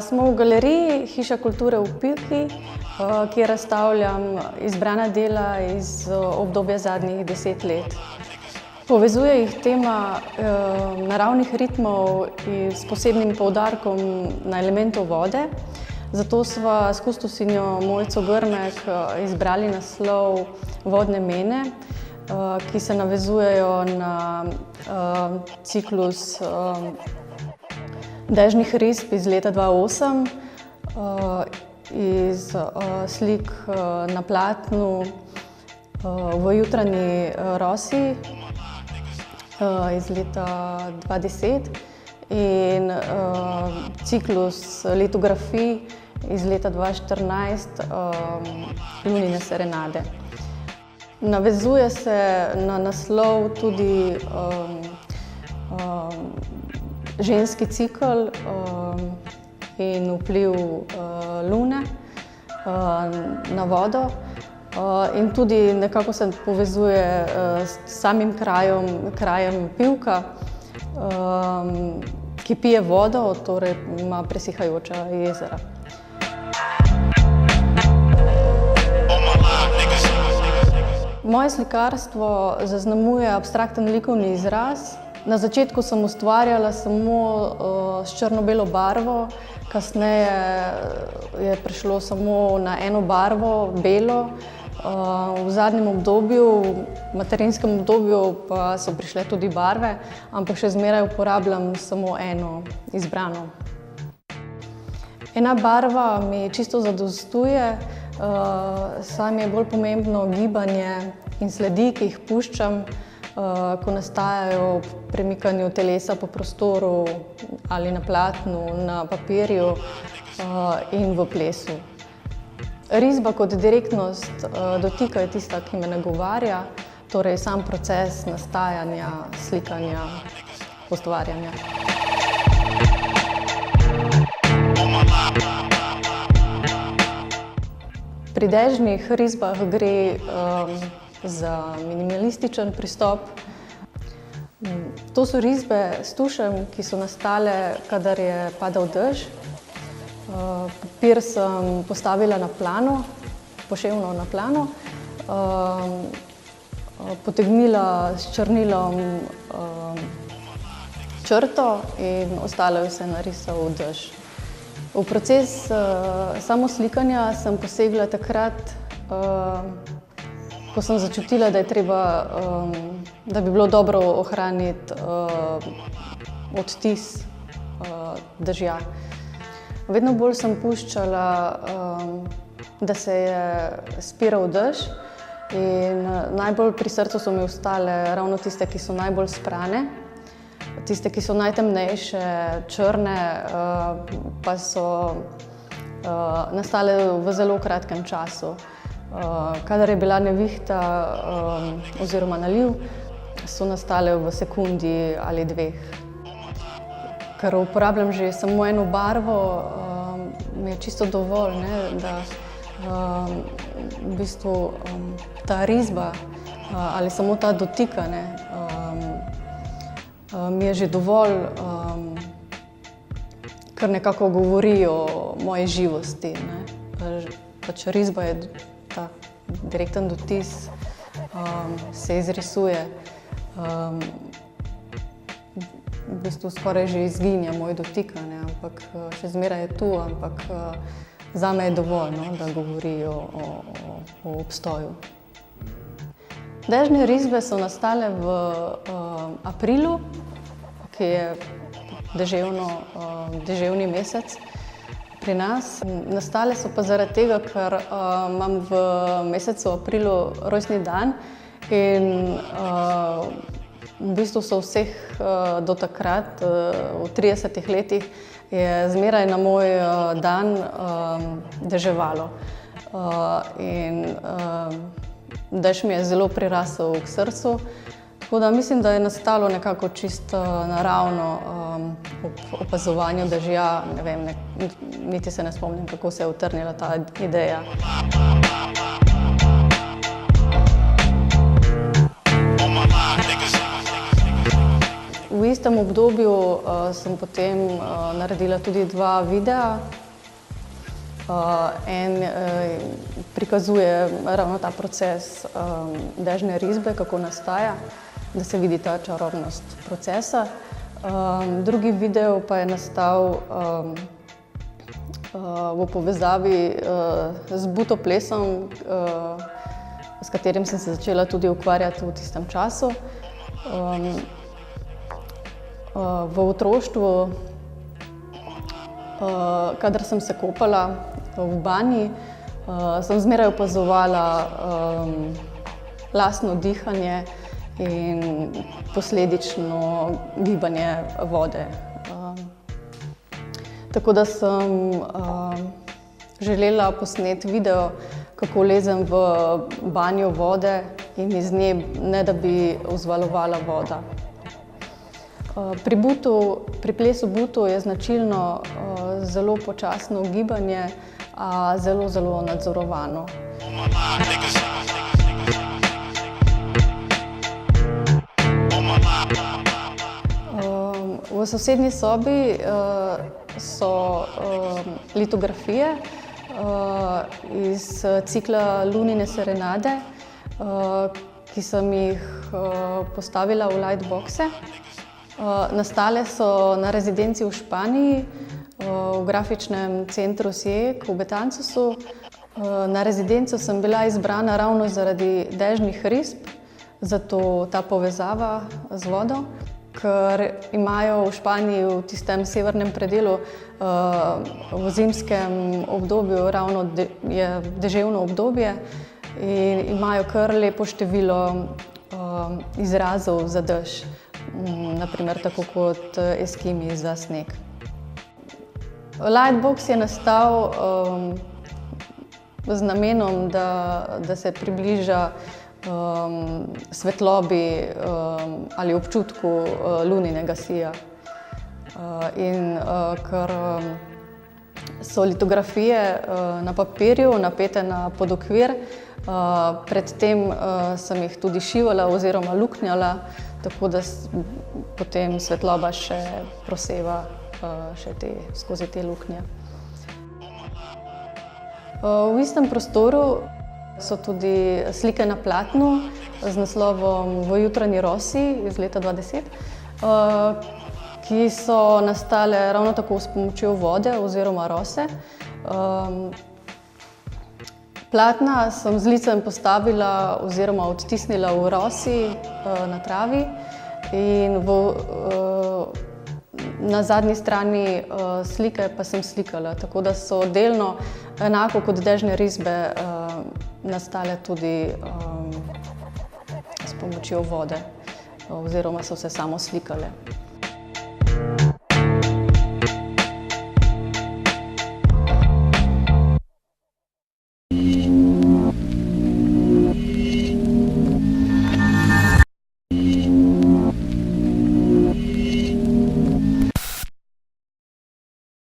Smo v galeriji Hiša kulture v Pivki, kjer razstavljam izbrana dela iz obdobja zadnjih 10 let. Povezuje jih tema naravnih ritmov s posebnim poudarkom na elementu vode. Zato sva s kustosinjo Mojco Grmek izbrali naslov Vodne mene, ki se navezujejo na ciklus dežnih risb iz leta 2008, iz slik na platnu v jutranji rosi iz leta 2010 in ciklus litografij iz leta 2014 Lunine serenade. Navezuje se na naslov tudi ženski cikel in vpliv Lune na vodo in tudi nekako se povezuje s samim krajem Pivka, ki pije vodo, torej ima presihajoča jezera. Moje slikarstvo zaznamuje abstrakten likovni izraz. Na začetku sem ustvarjala samo s črno-belo barvo, kasneje je prišlo samo na eno barvo, belo. V zadnjem obdobju, materinskem obdobju, pa so prišle tudi barve, ampak še zmeraj uporabljam samo eno izbrano. Ena barva mi čisto zadostuje, saj mi je bolj pomembno gibanje in sledi, ki jih puščam, ko nastajajo ob premikanju telesa po prostoru ali na platnu, na papirju in v plesu. Risba kot direktnost dotika je tista, ki me nagovarja, torej sam proces nastajanja, slikanja, ustvarjanja. Pri dežnih risbah gre za minimalističen pristop. To so risbe s tušem, ki so nastale, kadar je padal dež. Papir sem postavila na plano, poševno na plano, potegnila s črnilom črto in ostalo je vse narisal dež. V proces samoslikanja sem posegla takrat, ko sem začutila, da je treba, da bi bilo dobro ohraniti odtis dežja. Vedno bolj sem puščala, da se je spiral dež in najbolj pri srcu so mi ostale ravno tiste, ki so najbolj sprane. Tiste, ki so najtemnejše, črne, pa so nastale v zelo kratkem času. Kadar je bila nevihta oziroma naliv, so nastale v sekundi ali dveh. Ker uporabljam že samo eno barvo, mi je čisto dovolj, da v bistvu ta risba ali samo ta dotika mi je že dovolj, kar nekako govori o moji živosti. Pač risba je ta direkten dotis, se izrisuje. V bistvu skoraj že izginja moj dotik, ampak še zmeraj je tu, ampak zame je dovolj, da govori o obstoju. Dežne risbe so nastale v aprilu, ki je deževni mesec pri nas. Nastale so pa zaradi tega, ker imam v mesecu aprilu rojstni dan in v bistvu so vseh do takrat, v 30 letih, je zmeraj na moj dan deževalo. In dež mi je zelo prirasel k srcu, tako da mislim, da je nastalo nekako čisto naravno ob opazovanju dežja. Ne vem, niti se ne spomnim, kako se je utrnila ta ideja. V V istem obdobju sem potem naredila tudi 2 videa. En prikazuje ravno ta proces dežne risbe, kako nastaja, da se vidi ta čarobnost procesa. Drugi video pa je nastal v povezavi z butoplesom, s katerim sem se začela tudi ukvarjati v tistem času. V otroštvu, kadar sem se kopala v banji, sem zmeraj opazovala lastno dihanje in posledično gibanje vode. Tako da sem želela posneti video, kako lezem v banjo vode in iz nje, ne da bi vzvalovala voda. Pri plesu butu je značilno zelo počasno gibanje, a zelo nadzorovano. V sosednji sobi so litografije iz cikla Lunine serenade, ki sem jih postavila v lightboxe. Nastale so na rezidenci v Španiji, v grafičnem centru SIEK v Betancosu. Na rezidenco sem bila izbrana ravno zaradi dežnih risb, zato ta povezava z vodo, ker imajo v Španiji v tistem severnem predelu v zimskem obdobju ravno je deževno obdobje in imajo kar lepo število izrazov za dež, naprimer tako kot Eskimi za sneg. Lightbox je nastal z namenom, da se približa svetlobi ali občutku luninega sija. In ker so litografije na papirju napete na podokvir, predtem sem jih tudi šivala oziroma luknjala, tako da potem svetloba še proseva skozi te luknje. V istem prostoru so tudi slike na platnu z naslovom V jutranji rosi iz leta 2010, ki so nastale ravno tako s pomočjo vode oziroma rose. Platna sem z licem postavila oziroma odtisnila v rosi na travi in na zadnji strani slike pa sem slikala, tako da so delno, enako kot dežne risbe, nastale tudi s pomočjo vode oziroma so se samo slikale.